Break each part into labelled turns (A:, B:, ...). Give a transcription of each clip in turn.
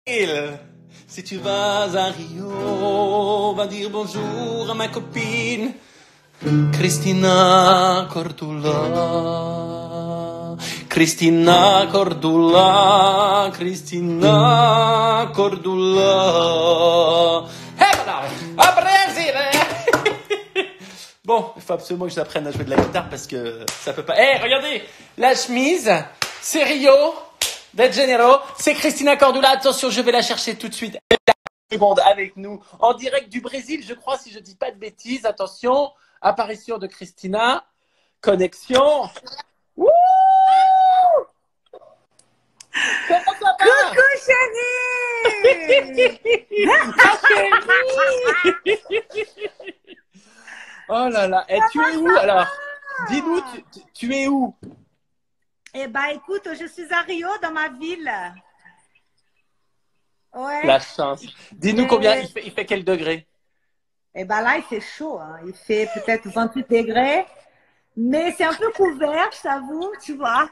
A: Si tu vas à Rio, va dire bonjour à ma copine Cristina Cordula. Cristina Cordula, Cristina Cordula. Et voilà, à Brésil. Bon, il faut absolument que j'apprenne à jouer de la guitare parce que ça peut pas. Eh, regardez, la chemise, c'est Rio de Janeiro, c'est Cristina Cordula. Attention, je vais la chercher tout de suite. Elle est seconde avec nous, en direct du Brésil, je crois, si je dis pas de bêtises. Attention, apparition de Cristina, connexion. Wouh! Comment ça va?
B: Coucou chérie.
A: Ma chérie. Oh là là, et tu es où alors? Dis-nous, tu es où?
B: Eh ben écoute, je suis à Rio, dans ma ville. Ouais.
A: La chance. Dis-nous combien, il fait quel degré?
B: Eh ben là, il fait chaud, hein. Il fait peut-être 28 degrés. Mais c'est un peu couvert, je t'avoue, tu vois.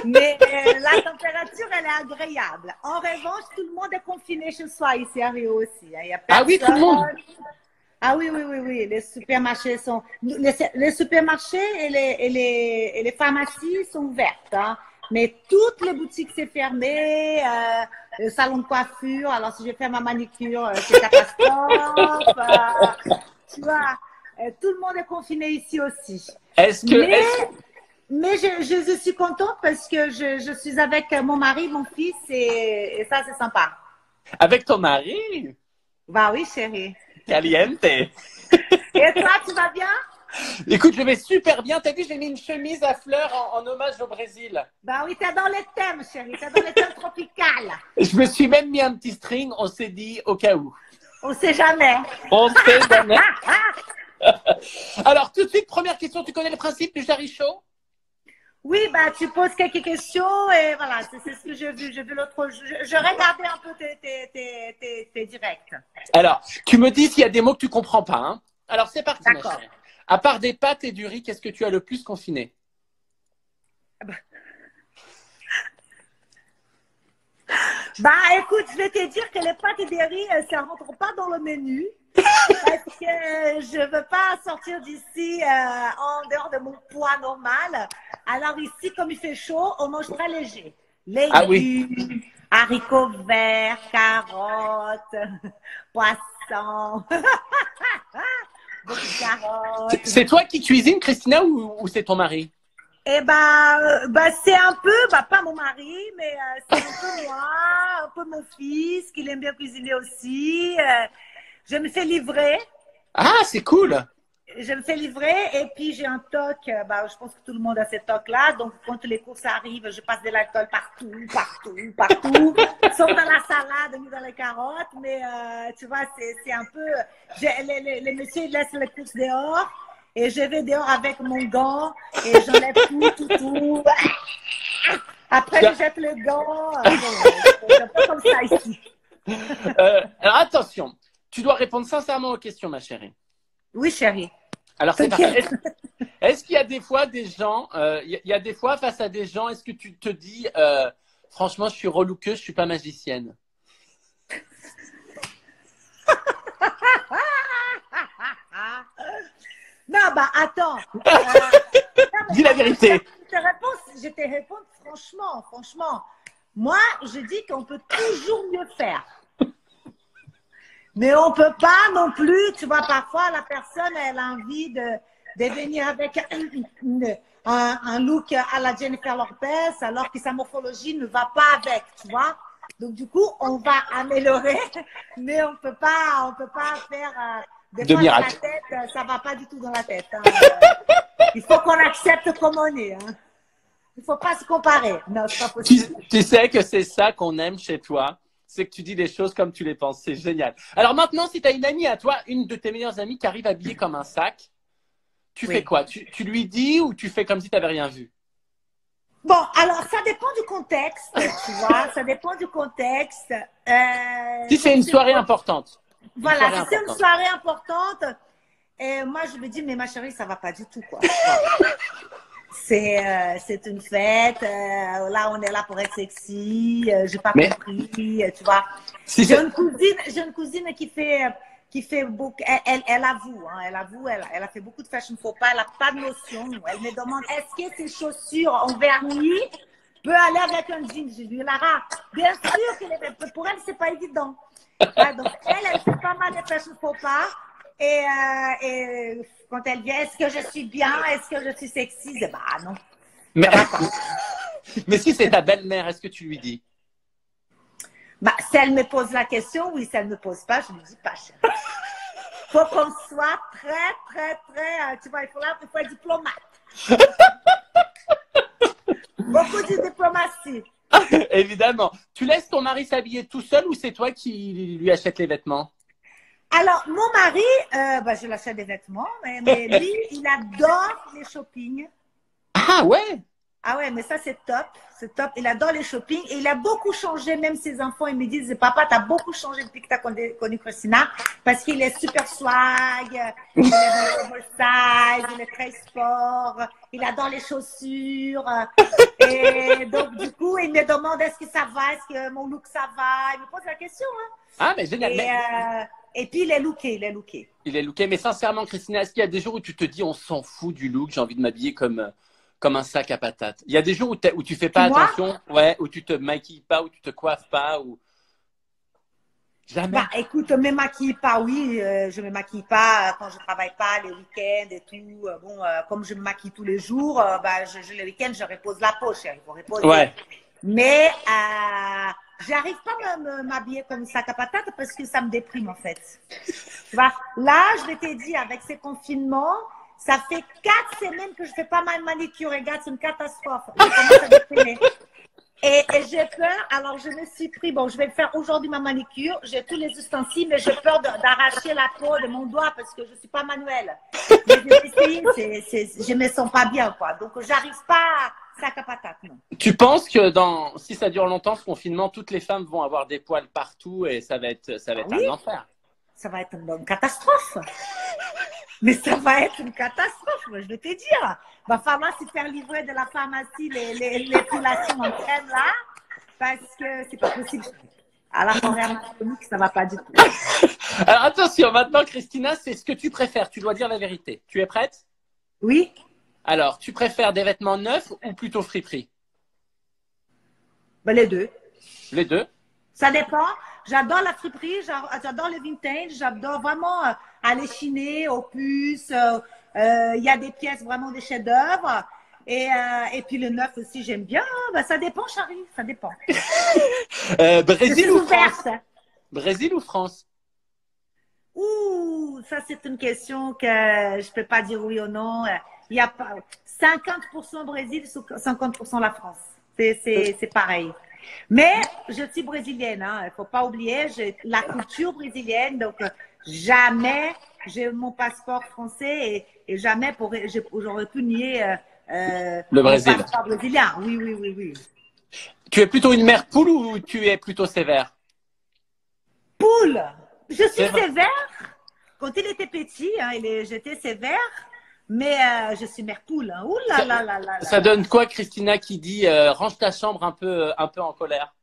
B: Mais la température, elle est agréable. En revanche, tout le monde est confiné chez soi ici à Rio aussi. Il y a
A: Ah oui, tout le monde.
B: Ah oui, oui, oui, oui. Les supermarchés sont, les supermarchés et les pharmacies sont ouvertes, hein. Mais toutes les boutiques, c'est fermé. Le salon de coiffure. Alors, si je fais ma manicure, c'est catastrophe. Tu vois, tout le monde est confiné ici aussi. Mais je suis contente parce que je suis avec mon mari, mon fils et ça, c'est sympa.
A: Avec ton mari?
B: Bah oui, chérie.
A: Caliente.
B: Et toi, tu vas bien?
A: Écoute, je vais super bien. T'as vu, j'ai mis une chemise à fleurs en hommage au Brésil.
B: Bah oui, t'es dans les thèmes, chérie. T'es dans les thèmes tropicales.
A: Je me suis même mis un petit string. On s'est dit au cas où.
B: On sait jamais.
A: On sait jamais. Alors, tout de suite, première question. Tu connais le principe du Jarry Show?
B: Oui, bah, tu poses quelques questions et voilà, c'est ce que j'ai vu. J'ai vu l'autre jour. Je regardais un peu tes directs.
A: Alors, tu me dis s'il y a des mots que tu comprends pas, hein. Alors, c'est parti, ma
B: D'accord.
A: chère. À part des pâtes et du riz, qu'est-ce que tu as le plus confiné?
B: Bah, écoute, je vais te dire que les pâtes et des riz, ça rentre pas dans le menu. Parce que je veux pas sortir d'ici en dehors de mon poids normal. Alors ici, comme il fait chaud, on mange très léger. Légumes,
A: Ah oui.
B: haricots verts, carottes, poissons. Beaucoup de carottes.
A: C'est toi qui cuisines, Christina, ou c'est ton mari?
B: Eh bah c'est un peu, bah pas mon mari, mais c'est un peu moi, un peu mon fils, qui aime bien cuisiner aussi. Je me fais livrer.
A: Ah, c'est cool.
B: Je me fais livrer et puis j'ai un toc. Bah, je pense que tout le monde a ce toc-là. Donc, quand les courses arrivent, je passe de l'alcool partout, sauf dans la salade, ni dans les carottes. Mais tu vois, c'est un peu. Les messieurs ils laissent les courses dehors et je vais dehors avec mon gant et j'enlève tout. Après, je jette le gant. C'est un peu comme ça ici.
A: Alors, attention. Tu dois répondre sincèrement aux questions, ma chérie.
B: Oui, chérie.
A: Alors, c'est parti. Est-ce qu'il y a des fois des gens, il y a des fois face à des gens, est-ce que tu te dis, franchement, je suis relouqueuse, je suis pas magicienne?
B: Non, bah attends.
A: Dis la vérité.
B: Je te réponds franchement. Moi, je dis qu'on peut toujours mieux faire. Mais on peut pas non plus, tu vois, parfois la personne, elle a envie de venir avec un look à la Jennifer Lopez, alors que sa morphologie ne va pas avec, tu vois. Donc du coup, on va améliorer, mais on peut pas faire des
A: De
B: fois
A: miracle.
B: dans la tête, ça va pas du tout dans la tête. Hein. Il faut qu'on accepte comme on est. Hein. Il faut pas se comparer. Non, c'est pas possible.
A: Tu sais que c'est ça qu'on aime chez toi. C'est que tu dis les choses comme tu les penses. C'est génial. Alors maintenant, si tu as une amie à toi, une de tes meilleures amies qui arrive habillée comme un sac, tu fais quoi? Tu lui dis ou tu fais comme si tu n'avais rien vu?
B: Bon, alors ça dépend du contexte, tu vois. Ça dépend du contexte.
A: Si c'est une soirée importante.
B: Voilà, si c'est une soirée importante, moi je me dis, mais ma chérie, ça va pas du tout, quoi. C'est une fête. Là, on est là pour être sexy. J'ai pas
A: Mais
B: compris, tu vois.
A: si
B: J'ai une cousine qui fait beaucoup. Elle avoue, hein, elle a fait beaucoup de fashion faux pas. Elle a pas de notion. Elle me demande est-ce que ces chaussures en vernis peut aller avec un jean. Je lui dis Lara, bien sûr que pour elle c'est pas évident. Ouais, donc elle fait pas mal de fashion faux pas. Et quand elle vient, est-ce que je suis bien? Est-ce que je suis sexy? Je dis, bah non,
A: mais,
B: ça va pas.
A: mais si c'est ta belle-mère, est-ce que tu lui dis?
B: Bah, si elle me pose la question, oui, si elle ne me pose pas, je lui dis pas cher. Faut qu'on soit très, tu vois, il faut être diplomate. Beaucoup de diplomatie.
A: Évidemment. Tu laisses ton mari s'habiller tout seul ou c'est toi qui lui achètes les vêtements?
B: Alors, mon mari, bah, je l'achète des vêtements, mais lui, il adore les shopping.
A: Ah ouais?
B: Ah ouais, mais ça, c'est top. C'est top. Il adore les shopping et il a beaucoup changé. Même ses enfants, ils me disent, papa, t'as beaucoup changé depuis que t'as connu Christina parce qu'il est super swag, il est dans le oversize, il est très sport, il adore les chaussures. Et donc, du coup, il me demande est-ce que ça va, est-ce que mon look ça va. Il me pose la question, hein.
A: Ah, mais génial.
B: Et puis, il est looké, il est looké.
A: Il est looké. Mais sincèrement, Christina, est-ce qu'il y a des jours où tu te dis, on s'en fout du look, j'ai envie de m'habiller comme un sac à patates? Il y a des jours où tu fais pas
B: Moi,
A: attention, ouais, où tu te maquilles pas, où tu te coiffes pas, ou jamais.
B: bah, écoute, me maquille pas, oui, je me maquille pas quand je travaille pas, les week-ends et tout. Bon, comme je me maquille tous les jours, bah, les week-ends, je repose la peau, chérie, faut reposer.
A: Ouais.
B: Mais j'arrive pas à m'habiller comme sac à patates parce que ça me déprime en fait. Tu vois, là, je vais te dire, avec ces confinements, ça fait 4 semaines que je fais pas ma manicure. Regarde, c'est une catastrophe. Je commence à déprimer. Et j'ai peur, alors je me suis pris, bon, je vais faire aujourd'hui ma manicure, j'ai tous les ustensiles, mais j'ai peur d'arracher la peau de mon doigt parce que je suis pas manuelle. Mais j'ai essayé, je me sens pas bien, quoi. Donc, j'arrive pas à sac à patate, non.
A: Tu penses que si ça dure longtemps, ce confinement, toutes les femmes vont avoir des poils partout et ça va être
B: Oui,
A: un enfer.
B: ça va être une catastrophe. Mais ça va être une catastrophe, moi, je vais te dire. Va falloir se faire livrer de la pharmacie l'épilation en crème là, parce que c'est pas possible. À la forêt anatomique, ça va pas du tout.
A: Alors attention, maintenant, Christina, c'est ce que tu préfères. Tu dois dire la vérité. Tu es prête?
B: Oui,
A: Alors, tu préfères des vêtements neufs ou plutôt friperies?
B: ben les deux.
A: Les deux.
B: Ça dépend. J'adore la friperie, j'adore le vintage, j'adore vraiment aller chiner aux puces. Il y a des pièces vraiment des chefs-d'œuvre. Et puis le neuf aussi, j'aime bien. Ben, ça dépend, Charlie, ça dépend. Je
A: Brésil
B: suis
A: ou France?
B: ouverte.
A: Brésil ou France?
B: Ouh, ça c'est une question que je peux pas dire oui ou non. Il y a pas 50% Brésil, 50% la France. C'est pareil. Mais je suis brésilienne, hein. Il faut pas oublier, j'ai la culture brésilienne, donc jamais j'ai mon passeport français et jamais j'aurais pu nier
A: Le
B: mon
A: Brésil.
B: passeport brésilien. Oui, oui, oui, oui.
A: Tu es plutôt une mère poule ou tu es plutôt sévère?
B: Poule, je suis
A: C'est vrai.
B: sévère. Quand il était petit, hein, j'étais sévère, mais je suis mère poule. Hein. Ouh là là là là là.
A: Ça donne quoi, Christina, qui dit range ta chambre un peu en colère?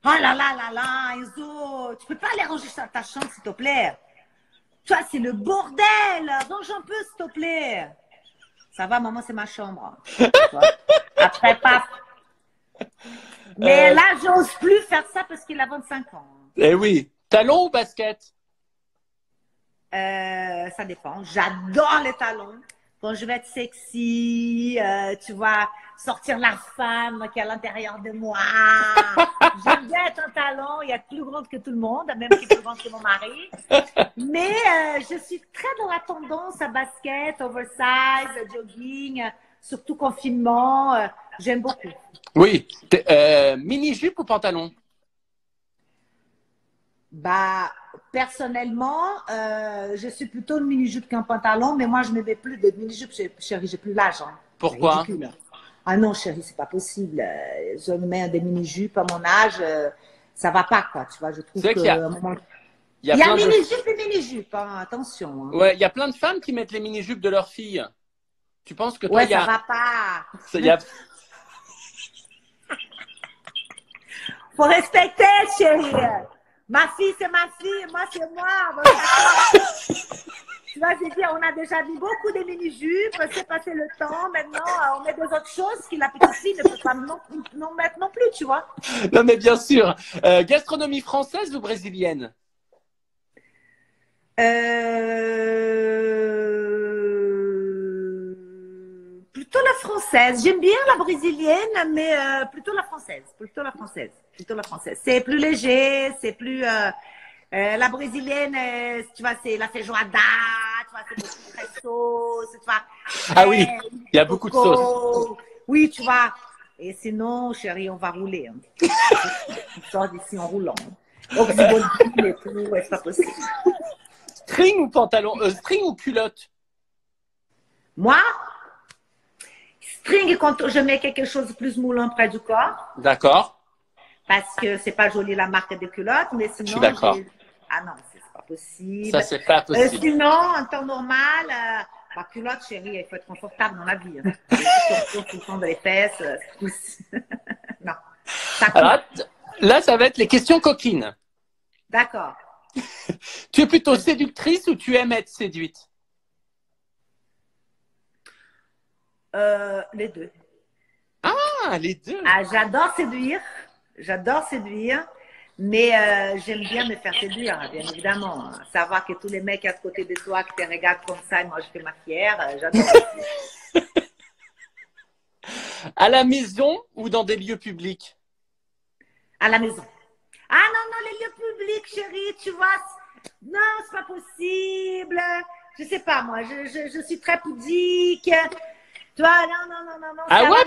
B: Oh là là là là, Enzo, tu peux pas aller ranger ta chambre, s'il te plaît. Toi, c'est le bordel. Range un peu, s'il te plaît. Ça va, maman, c'est ma chambre. Après, paf. Mais là, j'ose plus faire ça parce qu'il a 25 ans.
A: Eh oui. Talon ou basket?
B: Ça dépend. J'adore les talons. Quand je vais être sexy, tu vois, sortir la femme qui est à l'intérieur de moi. J'aime bien être un talon. Il y a plus grande que tout le monde, même qui est plus grande que mon mari. Mais je suis très dans la tendance à basket, oversize, jogging, surtout confinement. J'aime beaucoup.
A: Oui. Mini-jupe ou pantalon?
B: Bah, personnellement, je suis plutôt une mini-jupe qu'un pantalon, mais moi, je ne mets plus de mini-jupe, chérie, j'ai plus l'âge. Hein.
A: Pourquoi?
B: C'est ridicule. Ah non, chérie, c'est pas possible. Je me mets des mini-jupes à mon âge, ça va pas, quoi. Tu vois, je trouve
A: C'est vrai
B: que.
A: qu'il y a, il y a
B: Il y a
A: plein
B: mini-jupe et mini-jupe, hein, attention. Hein.
A: Ouais, il y a plein de femmes qui mettent les mini-jupes de leurs filles. Tu penses que toi,
B: Ouais, ça va pas.
A: il y a...
B: Faut respecter, chérie. Ma fille, c'est ma fille. Moi, c'est moi. Bon, tu vois, j'ai dit, on a déjà mis beaucoup de mini-jupes. C'est passé le temps. Maintenant, on met des autres choses que la petite fille ne peut pas non mettre non plus, tu vois.
A: Non, mais bien sûr. Gastronomie française ou brésilienne?
B: Plutôt la française. J'aime bien la brésilienne, mais plutôt la française. Plutôt la française. Plutôt la française. C'est plus léger, c'est plus... la brésilienne, tu vois, c'est la feijoada, tu vois, c'est beaucoup très sauce, tu vois.
A: Ah oui, il y a beaucoup de sauce.
B: Oui, tu vois. Et sinon, chérie, on va rouler. Hein. On sort d'ici en roulant. Oxybolide et tout, ouais, c'est pas possible.
A: String ou pantalon? String ou culotte?
B: Moi, string quand je mets quelque chose de plus moulant près du corps.
A: D'accord.
B: Parce que c'est pas joli la marque des culottes, mais sinon.
A: Je suis d'accord.
B: Ah non, c'est pas possible.
A: Ça, c'est pas possible.
B: Sinon, en temps normal, la culotte, chérie, il faut être confortable dans la vie. Hein. Tout le temps dans les fesses, non.
A: Alors, là, ça va être les questions coquines.
B: D'accord.
A: Tu es plutôt séductrice ou tu aimes être séduite?
B: Les deux.
A: Ah, les deux.
B: Ah, j'adore séduire. J'adore séduire. Mais j'aime bien me faire séduire, bien évidemment. Savoir que tous les mecs à côté de toi qui te regardent comme ça, et moi je fais ma fière, j'adore.
A: À la maison ou dans des lieux publics?
B: À la maison. Ah non, non, les lieux publics, chérie, tu vois. Non, c'est pas possible. Je sais pas, moi, je suis très pudique. Tu vois, non.
A: Ah ouais,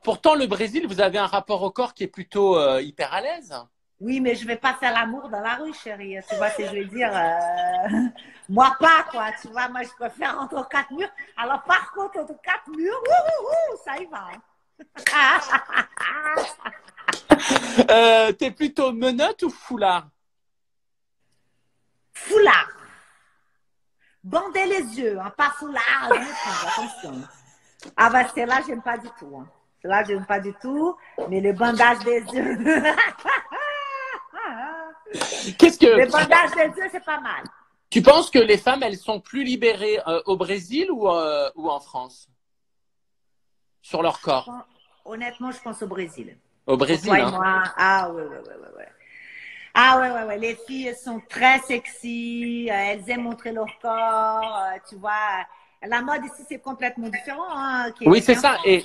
A: pourtant, le Brésil, vous avez un rapport au corps qui est plutôt hyper à l'aise.
B: Oui, mais je vais pas faire l'amour dans la rue, chérie. Tu vois ce que je veux dire? Moi pas, quoi. Tu vois, moi, je préfère entre quatre murs. Alors, par contre, entre quatre murs, ça y va.
A: T'es plutôt menotte ou foulard?
B: Foulard. Bandez les yeux, hein, pas foulard. Attention. Ah bah, celle-là, j'aime pas du tout. Hein. Celle-là, j'aime pas du tout. Mais le bandage des yeux... Le bandage des yeux, c'est pas mal.
A: Tu penses que les femmes, elles sont plus libérées au Brésil ou en France? Sur leur corps?
B: Honnêtement, je pense au Brésil.
A: Au Brésil,
B: toi
A: hein.
B: Et moi. Ah ouais. Ah ouais. Les filles elles sont très sexy. Elles aiment montrer leur corps. Tu vois, la mode ici, c'est complètement différent. Hein,
A: oui, c'est ça.
B: France,
A: Et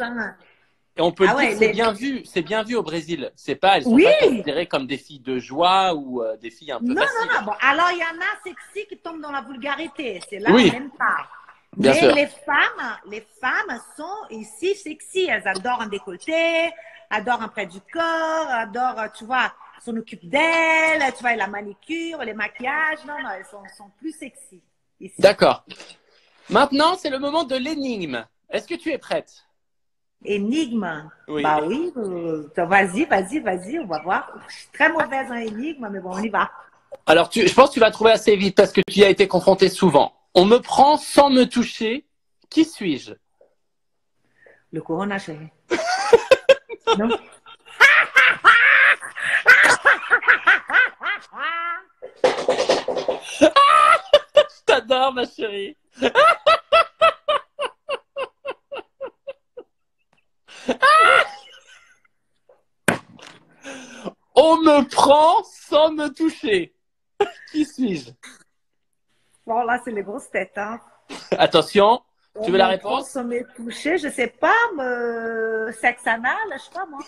A: on peut
B: ah
A: le dire,
B: ouais,
A: c'est bien vu au Brésil. C'est pas, elles sont
B: oui.
A: pas considérées comme des filles de joie ou des filles un peu faciles.
B: Non. Bon, alors, il y en a sexy qui tombent dans la vulgarité. C'est là,
A: oui.
B: on n'aime pas.
A: Bien
B: Mais
A: sûr.
B: les femmes sont ici sexy. Elles adorent un décolleté, adorent un près du corps, adorent, tu vois, s'en occupent d'elles, tu vois, la manicure, les maquillages. Non, elles sont plus sexy ici.
A: D'accord. Maintenant, c'est le moment de l'énigme. Est-ce que tu es prête?
B: Énigme?
A: Oui.
B: Bah oui, vas-y, on va voir. Je suis très mauvaise en énigme, mais bon, on y va.
A: Alors, je pense que tu vas trouver assez vite parce que tu y as été confronté souvent. On me prend sans me toucher. Qui suis-je?
B: Le corona, chérie. Non?
A: Je t'adore, ma chérie. On me prend sans me toucher. Qui suis-je?
B: Bon, là, c'est les grosses têtes, hein.
A: Attention, tu veux la réponse?
B: On me touché, je sais pas, sexe anal, je sais pas, moi.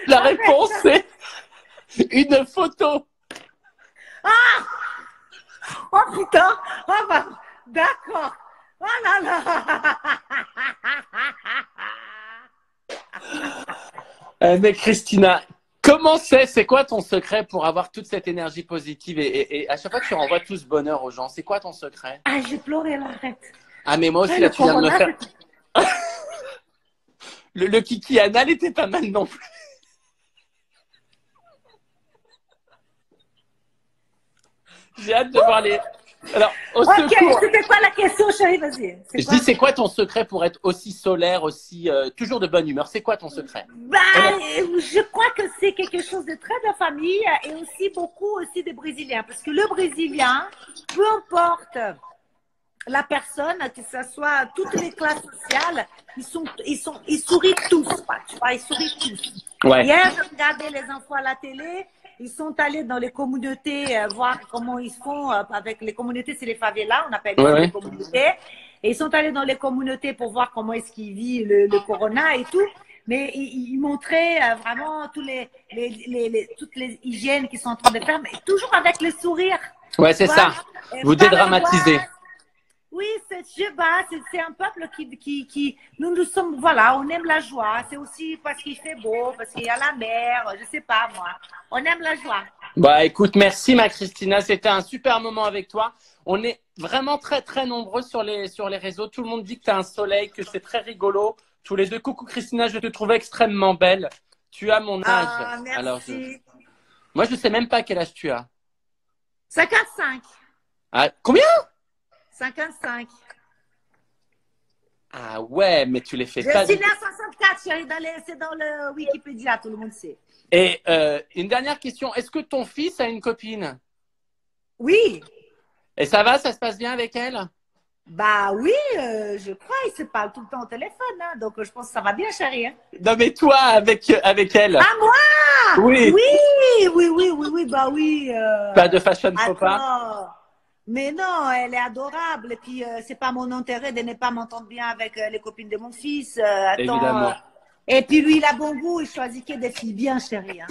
A: La réponse, c'est une photo.
B: Ah! Oh putain! Oh bah, d'accord! Oh là là!
A: Mais Christina, comment c'est quoi ton secret pour avoir toute cette énergie positive et à chaque fois que tu renvoies tout ce bonheur aux gens, c'est quoi ton secret?
B: Ah, j'ai pleuré là, arrête.
A: Ah mais moi aussi, là, tu viens de me faire... Le kiki anal était pas mal non plus. J'ai hâte de voir les... Alors, au secours.
B: C'était quoi la question, chérie? Vas-y.
A: Je dis, c'est quoi ton secret pour être aussi solaire, aussi toujours de bonne humeur? C'est quoi ton secret?
B: Bah, je crois que c'est quelque chose de très de famille et aussi beaucoup aussi des Brésiliens. Parce que le Brésilien, peu importe la personne, que ce soit toutes les classes sociales, ils sourient tous, quoi, tu vois, ils sourient tous.
A: Ouais.
B: Hier, je regardais les enfants à la télé, ils sont allés dans les communautés voir comment ils font avec les communautés, c'est les favelas, on appelle ça les communautés. Et ils sont allés dans les communautés pour voir comment est-ce qu'ils vivent le corona et tout. Mais ils montraient vraiment toutes les hygiènes qu'ils sont en train de faire, mais toujours avec le sourire.
A: Ouais, c'est ça. Vous dédramatisez.
B: Oui, c'est un peuple qui nous sommes, voilà, on aime la joie. C'est aussi parce qu'il fait beau, parce qu'il y a la mer, je sais pas moi. On aime la joie.
A: Bah écoute, merci ma Christina, c'était un super moment avec toi. On est vraiment très très nombreux sur les réseaux. Tout le monde dit que tu as un soleil, que c'est très rigolo. Tous les deux, coucou Christina, je te trouve extrêmement belle. Tu as mon âge.
B: Ah, merci.
A: Alors, moi, je sais même pas quel âge tu as.
B: 55.
A: Ah, combien?
B: 55.
A: Ah ouais, mais tu les fais
B: je
A: pas.
B: Je suis née à 64, chérie. C'est dans le Wikipédia, tout le monde sait.
A: Et une dernière question. Est-ce que ton fils a une copine?
B: Oui.
A: Et ça va? Ça se passe bien avec elle?
B: Bah oui, je crois. Ils se parlent tout le temps au téléphone. Hein, donc, je pense que ça va bien, chérie. Hein.
A: Non, mais toi, avec elle.
B: Ah, moi?
A: Oui.
B: Oui. Bah oui.
A: Pas de fashion faux pas?
B: Mais non, elle est adorable. Et puis, c'est pas mon intérêt de ne pas m'entendre bien avec les copines de mon fils.
A: Évidemment.
B: Et puis, lui, il a bon goût. Il choisit que des filles bien, chérie. Hein.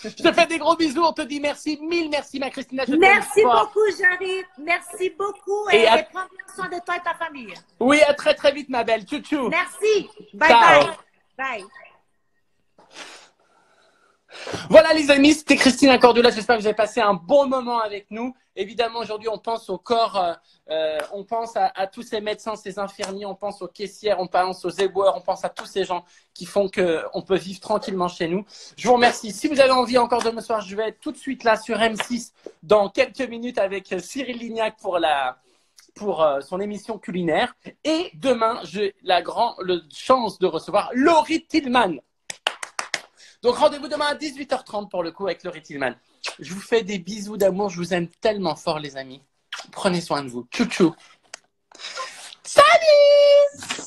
A: Je te fais des gros bisous. On te dit merci. Mille merci, ma Christina.
B: Merci beaucoup, Jarry. Merci beaucoup. Et prends bien soin de toi et ta famille.
A: Oui, à très, très vite, ma belle. Tchou.
B: Merci. Bye,
A: ciao.
B: Bye.
A: Voilà les amis, c'était Christina Cordula, j'espère que vous avez passé un bon moment avec nous. Évidemment, aujourd'hui, on pense au corps, on pense à tous ces médecins, ces infirmiers, on pense aux caissières, on pense aux éboueurs, on pense à tous ces gens qui font qu'on peut vivre tranquillement chez nous. Je vous remercie. Si vous avez envie encore de me soir, je vais être tout de suite là sur M6 dans quelques minutes avec Cyril Lignac pour son émission culinaire. Et demain, j'ai la grande chance de recevoir Laurie Tillman. Donc, rendez-vous demain à 18h30 pour le coup avec Laurie Tillman. Je vous fais des bisous d'amour. Je vous aime tellement fort, les amis. Prenez soin de vous. Tchou. Salut!